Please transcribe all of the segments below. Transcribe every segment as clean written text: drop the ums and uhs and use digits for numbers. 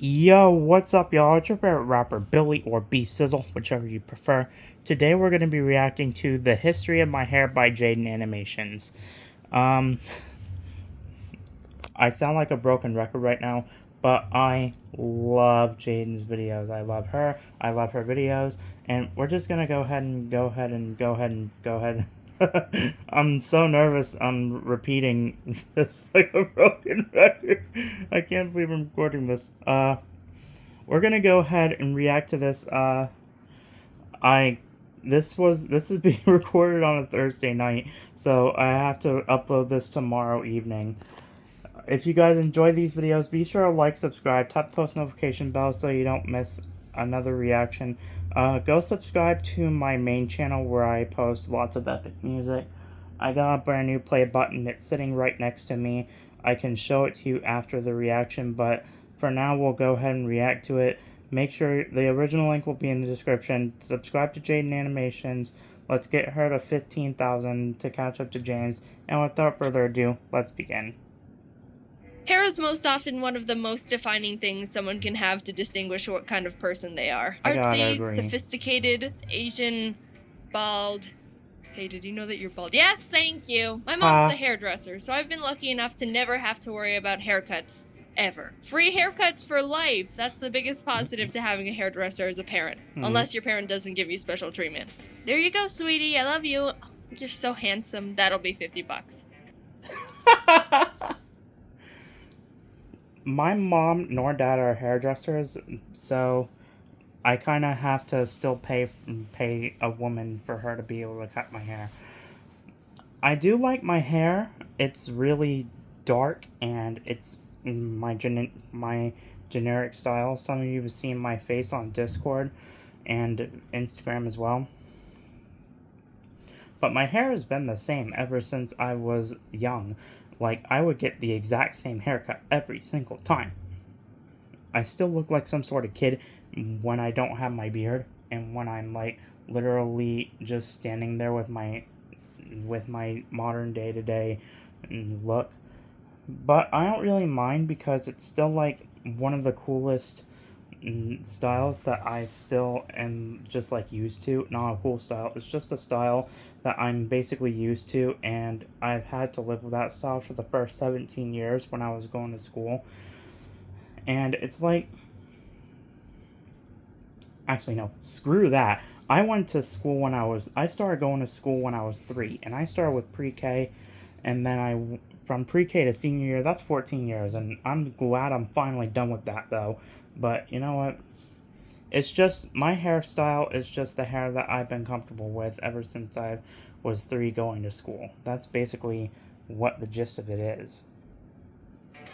Yo, what's up, y'all? It's your favorite rapper, Billy or B Sizzle, whichever you prefer. Today we're going to be reacting to The History of My Hair by JaidenAnimations. Um, I sound like a broken record right now, but I love Jaiden's videos. I love her. I love her videos. And we're just going to go ahead. I'm so nervous. I'm repeating this like a broken record. I can't believe I'm recording this. We're gonna go ahead and react to this. I this is being recorded on a Thursday night, so I have to upload this tomorrow evening. If you guys enjoy these videos, be sure to like, subscribe, tap the post notification bell so you don't miss another reaction. Go subscribe to my main channel where I post lots of epic music. I got a brand new play button. It's sitting right next to me. I can show it to you after the reaction, but for now we'll go ahead and react to it. Make sure the original link will be in the description. Subscribe to JaidenAnimations. Let's get her to 15,000 to catch up to James. And without further ado, let's begin. Hair is most often one of the most defining things someone can have to distinguish what kind of person they are. I gotta Artsy, agree. sophisticated, Asian, bald. Hey, did you know that you're bald? Yes, thank you. My mom's a hairdresser, so I've been lucky enough to never have to worry about haircuts. Ever. Free haircuts for life. That's the biggest positive to having a hairdresser as a parent. Unless your parent doesn't give you special treatment. There you go, sweetie. I love you. Oh, you're so handsome. That'll be $50. My mom nor dad are hairdressers, so I kind of have to still pay a woman for her to be able to cut my hair. I do like my hair. It's really dark and it's my generic style. Some of you have seen my face on Discord and Instagram as well. But my hair has been the same ever since I was young. Like, I would get the exact same haircut every single time. I still look like some sort of kid when I don't have my beard and when I'm like literally just standing there with my modern day-to-day look. But I don't really mind because it's still like one of the coolest styles that I still am just like used to. Not a cool style, it's just a style that I'm basically used to, and I've had to live with that style for the first 17 years when I was going to school. And it's like, actually no, screw that. I went to school I started going to school when I was 3, and I started with pre-K, and then from pre-K to senior year, that's 14 years, and I'm glad I'm finally done with that, though. But, you know what? It's just, my hairstyle is just the hair that I've been comfortable with ever since I was 3 going to school. That's basically what the gist of it is.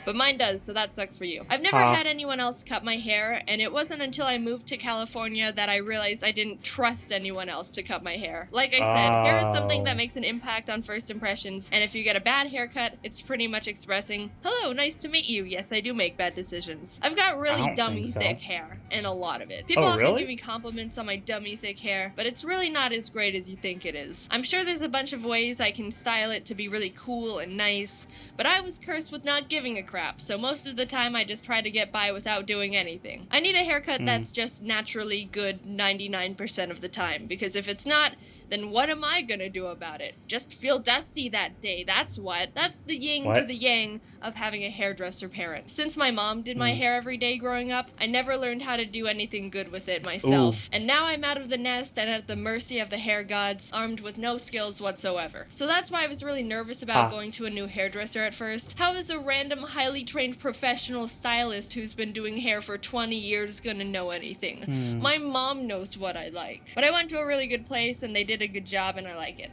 But mine does, so that sucks for you. I've never had anyone else cut my hair, and it wasn't until I moved to California that I realized I didn't trust anyone else to cut my hair. Like I said, hair is something that makes an impact on first impressions, and if you get a bad haircut, it's pretty much expressing, hello, nice to meet you, yes, I do make bad decisions. I've got really dummy thick hair, and a lot of it. People often give me compliments on my dummy thick hair, but it's really not as great as you think it is. I'm sure there's a bunch of ways I can style it to be really cool and nice, but I was cursed with not giving a crap, so most of the time I just try to get by without doing anything. I need a haircut that's just naturally good 99% of the time, because if it's not, then what am I gonna do about it? Just feel dusty that day, that's what. That's the yin to the yang of having a hairdresser parent. Since my mom did my hair every day growing up, I never learned how to do anything good with it myself. And now I'm out of the nest and at the mercy of the hair gods, armed with no skills whatsoever. So that's why I was really nervous about going to a new hairdresser at first. How is a random, highly trained professional stylist who's been doing hair for 20 years gonna know anything? My mom knows what I like. But I went to a really good place and they did a good job and I like it.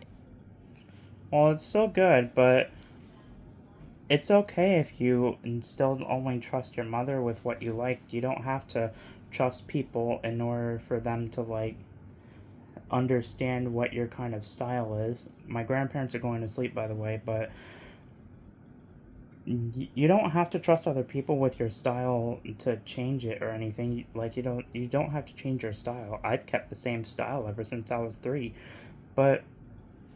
Well, it's so good, but it's okay if you still only trust your mother with what you like. You don't have to trust people in order for them to, like, understand what your kind of style is. My grandparents are going to sleep, by the way, but you don't have to trust other people with your style to change it or anything. Like, you don't have to change your style. I've kept the same style ever since I was 3, but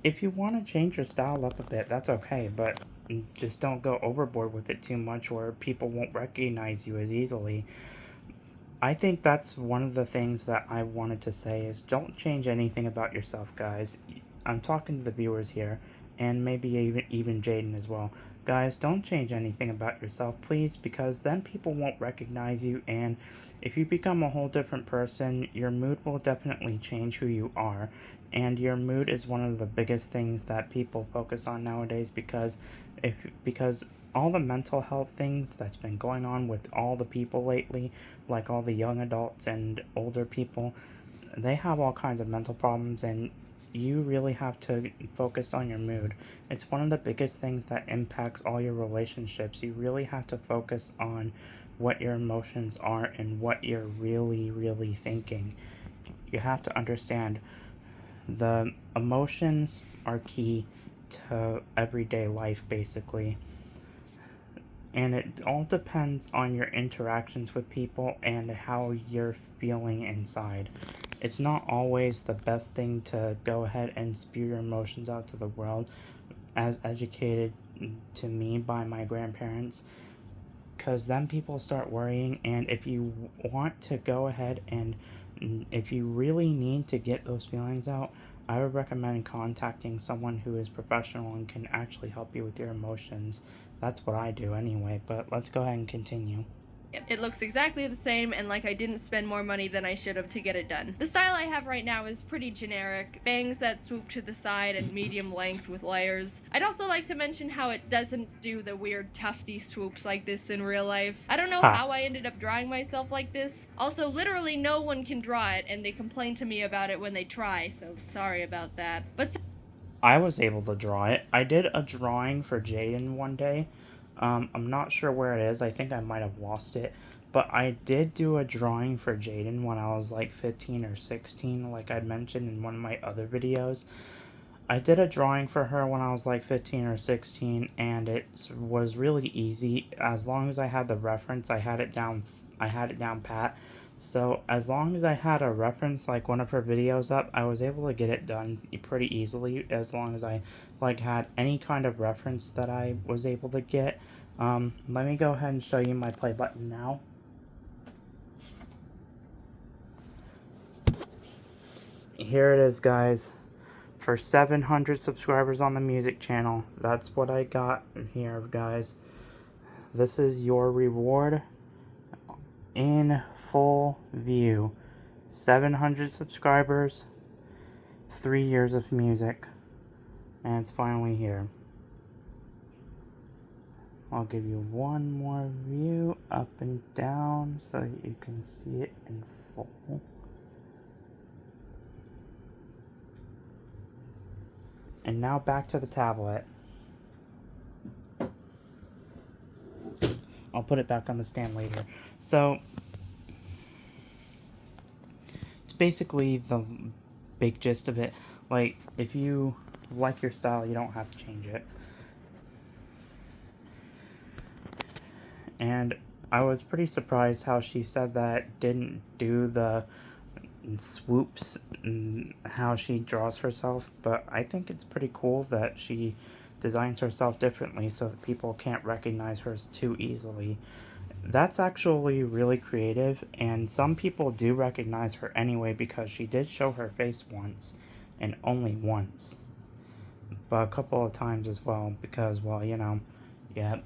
if you want to change your style up a bit, that's okay, but just don't go overboard with it too much where people won't recognize you as easily. I think that's one of the things that I wanted to say is don't change anything about yourself, guys. I'm talking to the viewers here, and maybe even Jaden as well. Guys, don't change anything about yourself, please, because then people won't recognize you, and if you become a whole different person, your mood will definitely change who you are. And your mood is one of the biggest things that people focus on nowadays if because all the mental health things that's been going on with all the people lately, like all the young adults and older people, they have all kinds of mental problems, and you really have to focus on your mood. It's one of the biggest things that impacts all your relationships. You really have to focus on what your emotions are and what you're really thinking. You have to understand the emotions are key to everyday life, basically. And it all depends on your interactions with people and how you're feeling inside. It's not always the best thing to go ahead and spew your emotions out to the world, as educated to me by my grandparents, because then people start worrying. And if you want to go ahead and if you really need to get those feelings out, I would recommend contacting someone who is professional and can actually help you with your emotions. That's what I do anyway, but let's go ahead and continue. It looks exactly the same, and like I didn't spend more money than I should have to get it done. The style I have right now is pretty generic. Bangs that swoop to the side and medium length with layers. I'd also like to mention how it doesn't do the weird tufty swoops like this in real life. I don't know how I ended up drawing myself like this. Also, literally no one can draw it, and they complain to me about it when they try, so sorry about that. But I was able to draw it. I did a drawing for Jaden one day. I'm not sure where it is. I think I might have lost it. But I did do a drawing for Jaden when I was like 15 or 16, like I mentioned in one of my other videos. I did a drawing for her when I was like 15 or 16, and it was really easy. As long as I had the reference, I had it down. I had it down pat. So as long as I had a reference, like one of her videos up, I was able to get it done pretty easily. As long as I like had any kind of reference that I was able to get. Let me go ahead and show you my play button now. Here it is, guys. For 700 subscribers on the music channel. That's what I got here, guys. This is your reward in full view. 700 subscribers, 3 years of music, and it's finally here. I'll give you one more view up and down so that you can see it in full. And now back to the tablet. I'll put it back on the stand later. So, it's basically the big gist of it. Like, if you like your style, you don't have to change it. And I was pretty surprised how she said that didn't do the swoops and how she draws herself, but I think it's pretty cool that she designs herself differently so that people can't recognize her too easily. That's actually really creative, and some people do recognize her anyway because she did show her face once, and only once. But a couple of times as well, because, well, you know, yeah.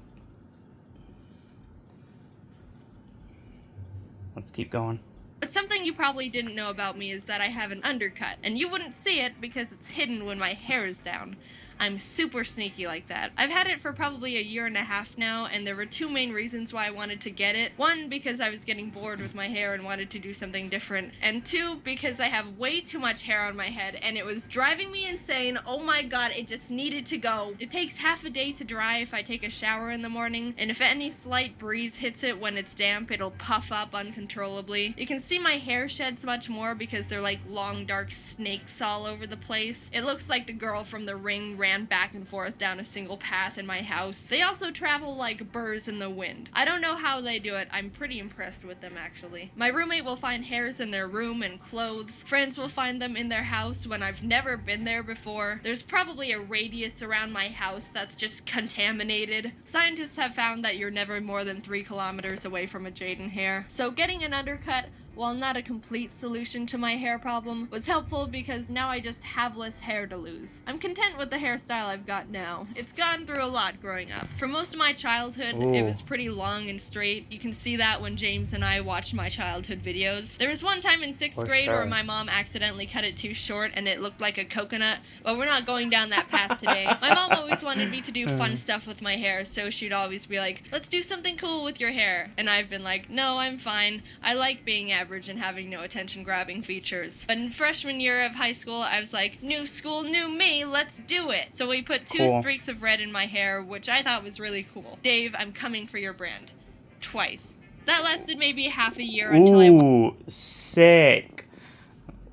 Let's keep going. But something you probably didn't know about me is that I have an undercut, and you wouldn't see it because it's hidden when my hair is down. I'm super sneaky like that. I've had it for probably 1.5 years now, and there were 2 main reasons why I wanted to get it. 1, because I was getting bored with my hair and wanted to do something different, and 2, because I have way too much hair on my head, and it was driving me insane. Oh my god, it just needed to go. It takes half a day to dry if I take a shower in the morning, and if any slight breeze hits it when it's damp, it'll puff up uncontrollably. You can see my hair sheds much more because they're like long dark snakes all over the place. It looks like the girl from The Ring ran ran back and forth down a single path in my house. They also travel like birds in the wind. I don't know how they do it. I'm pretty impressed with them, actually. My roommate will find hairs in their room and clothes. Friends will find them in their house when I've never been there before. There's probably a radius around my house that's just contaminated. Scientists have found that you're never more than 3 kilometers away from a Jaiden hair. So getting an undercut, while not a complete solution to my hair problem, was helpful because now I just have less hair to lose. I'm content with the hairstyle I've got now. It's gone through a lot growing up. For most of my childhood, it was pretty long and straight. You can see that when James and I watched my childhood videos. There was one time in 6th grade where my mom accidentally cut it too short and it looked like a coconut, but we're not going down that path today. My mom always wanted me to do fun stuff with my hair, so she'd always be like, let's do something cool with your hair. And I've been like, no, I'm fine. I like being average and having no attention-grabbing features. But in freshman year of high school, I was like, new school, new me, let's do it. So we put 2 streaks of red in my hair, which I thought was really cool. Dave, I'm coming for your brand. Twice. That lasted maybe half a year until Ooh, sick.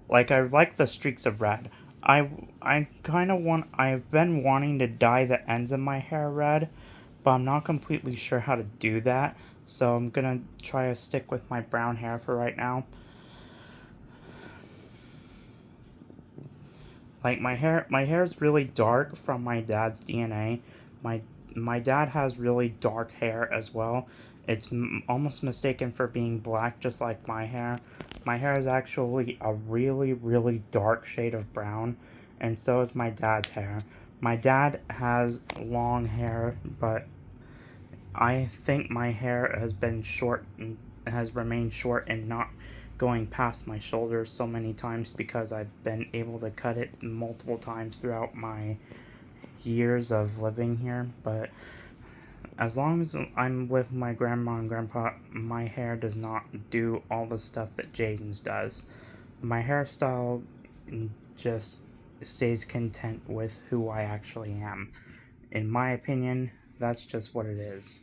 Like, I like the streaks of red. I've been wanting to dye the ends of my hair red, but I'm not completely sure how to do that. So I'm gonna try to stick with my brown hair for right now. Like, my hair is really dark from my dad's DNA. My dad has really dark hair as well. It's almost mistaken for being black, just like my hair. My hair is actually a really, really dark shade of brown, and so is my dad's hair. My dad has long hair, but I think my hair has been short and has remained short and not going past my shoulders so many times because I've been able to cut it multiple times throughout my years of living here. But as long as I'm with my grandma and grandpa, my hair does not do all the stuff that Jaiden's does. My hairstyle just stays content with who I actually am. In my opinion, that's just what it is.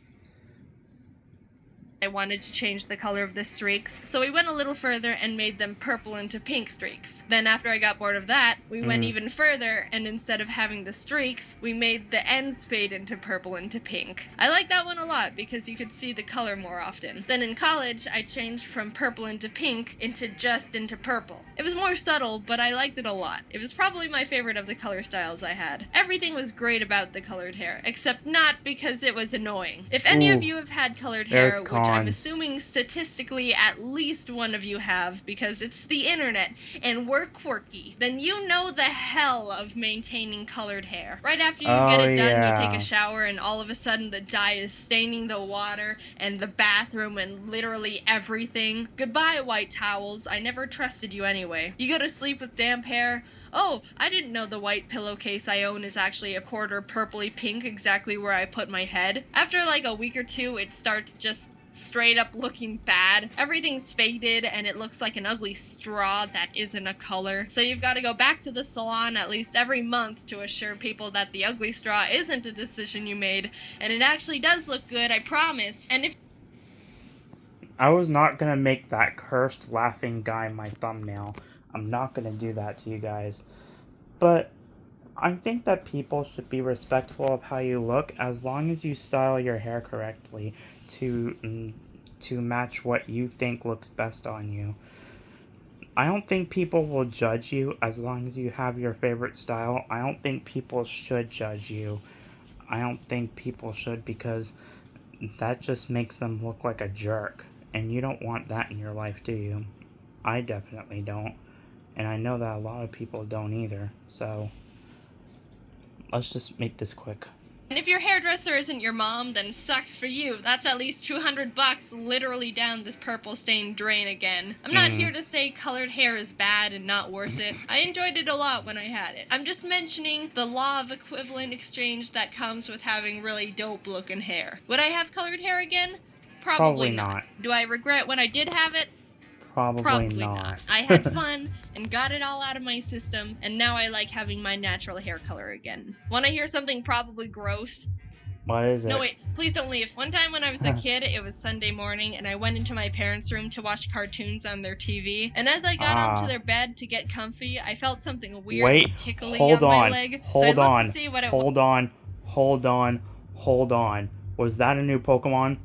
I wanted to change the color of the streaks, so we went a little further and made them purple into pink streaks. Then after I got bored of that, we went even further, and instead of having the streaks, we made the ends fade into purple into pink. I like that one a lot because you could see the color more often. Then in college, I changed from purple into pink into purple. It was more subtle, but I liked it a lot. It was probably my favorite of the color styles I had. Everything was great about the colored hair, except not because it was annoying. If any of you have had colored hair, which I'm assuming statistically at least one of you have because it's the internet and we're quirky, then you know the hell of maintaining colored hair. Right after you get it done, you take a shower and all of a sudden the dye is staining the water and the bathroom and literally everything. Goodbye, white towels. I never trusted you anyway. You go to sleep with damp hair. Oh, I didn't know the white pillowcase I own is actually a quarter purpley pink exactly where I put my head. After like a week or two, it starts just straight up looking bad. Everything's faded and it looks like an ugly straw that isn't a color. So you've got to go back to the salon at least every month to assure people that the ugly straw isn't a decision you made and it actually does look good, I promise. And if I was not gonna make that cursed laughing guy my thumbnail. I'm not gonna do that to you guys. But I think that people should be respectful of how you look as long as you style your hair correctly to match what you think looks best on you. I don't think people will judge you as long as you have your favorite style. I don't think people should judge you. I don't think people should because that just makes them look like a jerk. And you don't want that in your life, do you? I definitely don't. And I know that a lot of people don't either. So let's just make this quick. And if your hairdresser isn't your mom, then sucks for you. That's at least $200 literally down this purple stained drain again. I'm not here to say colored hair is bad and not worth it. I enjoyed it a lot when I had it. I'm just mentioning the law of equivalent exchange that comes with having really dope looking hair. Would I have colored hair again? Probably not. Do I regret when I did have it? Probably not. I had fun and got it all out of my system, and now I like having my natural hair color again. Want to hear something probably gross? What is it? No, wait, please don't leave. One time when I was a kid, it was Sunday morning, and I went into my parents' room to watch cartoons on their TV. And as I got onto their bed to get comfy, I felt something weird tickling on my leg. So I looked to see what it was. Hold on. Was that a new Pokemon?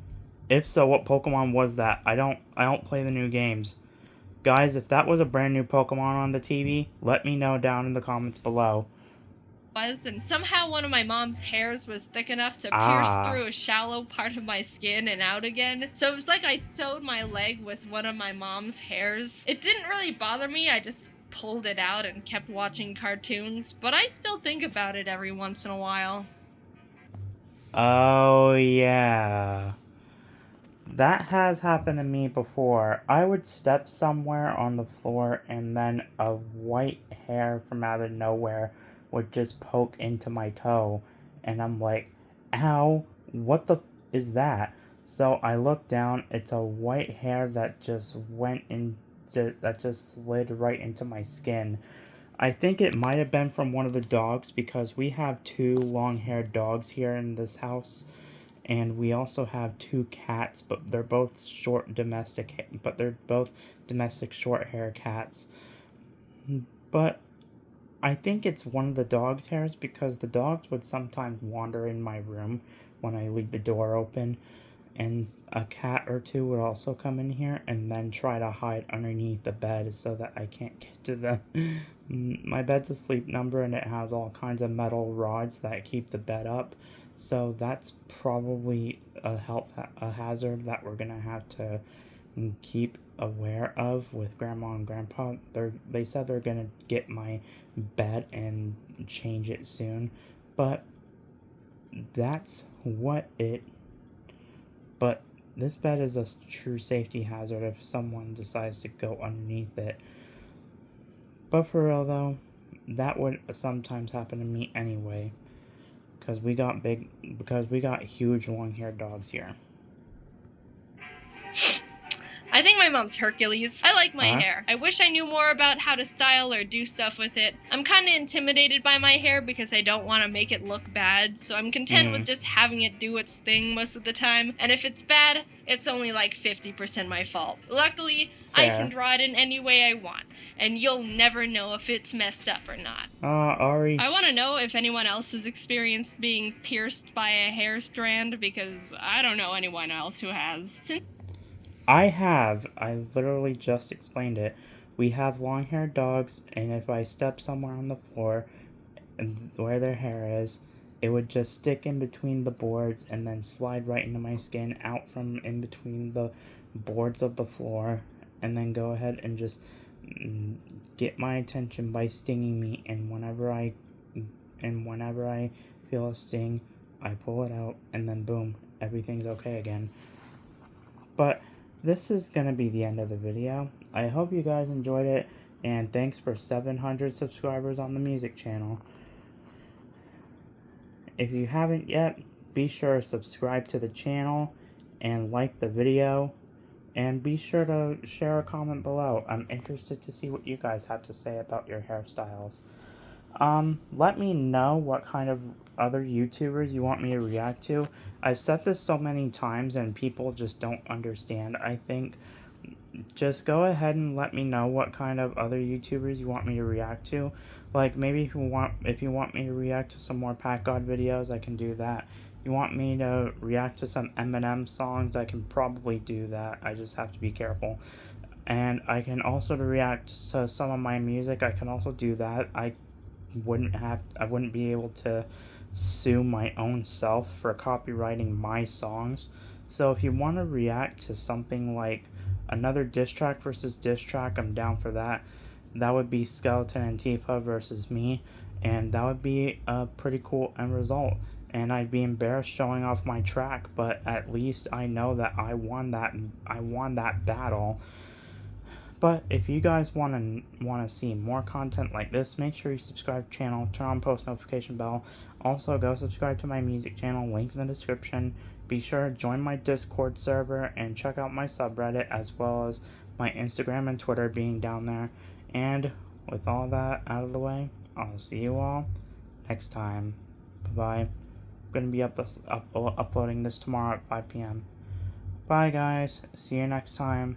If so, what Pokemon was that? I don't play the new games. Guys, if that was a brand new Pokemon on the TV, let me know down in the comments below. And somehow one of my mom's hairs was thick enough to pierce through a shallow part of my skin and out again. So it was like I sewed my leg with one of my mom's hairs. It didn't really bother me, I just pulled it out and kept watching cartoons, but I still think about it every once in a while. Oh yeah. That has happened to me before. I would step somewhere on the floor and then a white hair from out of nowhere would just poke into my toe. And I'm like, ow, what the is that? So I look down, it's a white hair that just that just slid right into my skin. I think it might have been from one of the dogs because we have 2 long-haired dogs here in this house. And we also have 2 cats, but they're both domestic short hair cats. But I think it's one of the dog's hairs because the dogs would sometimes wander in my room when I leave the door open, and a cat or 2 would also come in here and then try to hide underneath the bed so that I can't get to them. My bed's a sleep number and it has all kinds of metal rods that keep the bed up. So that's probably a hazard that we're gonna have to keep aware of with Grandma and Grandpa. They said they're gonna get my bed and change it soon, but that's what it. But this bed is a true safety hazard if someone decides to go underneath it. But for real though, that would sometimes happen to me anyway. Because we got huge long-haired dogs here. I think my mom's Hercules. I like my hair. I wish I knew more about how to style or do stuff with it. I'm kind of intimidated by my hair because I don't want to make it look bad, so I'm content with just having it do its thing most of the time. And if it's bad, it's only like 50% my fault. Luckily, I can draw it in any way I want, and you'll never know if it's messed up or not. Ari. I want to know if anyone else has experienced being pierced by a hair strand, because I don't know anyone else who has. I have. I literally just explained it. We have long-haired dogs, and if I step somewhere on the floor and where their hair is, it would just stick in between the boards and then slide right into my skin out from in between the boards of the floor, and then go ahead and just get my attention by stinging me. And whenever I feel a sting, I pull it out, and then boom, everything's okay again. But this is going to be the end of the video. I hope you guys enjoyed it, and thanks for 700 subscribers on the music channel. If you haven't yet, be sure to subscribe to the channel and like the video, and be sure to share a comment below. I'm interested to see what you guys have to say about your hairstyles. Let me know what kind of other YouTubers you want me to react to. I've said this so many times and people just don't understand. I think just go ahead and let me know what kind of other YouTubers you want me to react to. Like maybe if you want me to react to some more Pat God videos, I can do that. If you want me to react to some Eminem songs, I can probably do that. I just have to be careful. And I can also react to some of my music. I can also do that. I wouldn't be able to sue my own self for copywriting my songs. So if you want to react to something like another diss track versus diss track, I'm down for that. That would be Skeleton Antifa versus me, and that would be a pretty cool end result. And I'd be embarrassed showing off my track, but at least I know that I won that battle. But if you guys want to see more content like this, make sure you subscribe to the channel, turn on post notification bell. Also, go subscribe to my music channel, link in the description. Be sure to join my Discord server and check out my subreddit, as well as my Instagram and Twitter being down there. And with all that out of the way, I'll see you all next time. Bye-bye. going to be uploading this tomorrow at 5 p.m. Bye, guys. See you next time.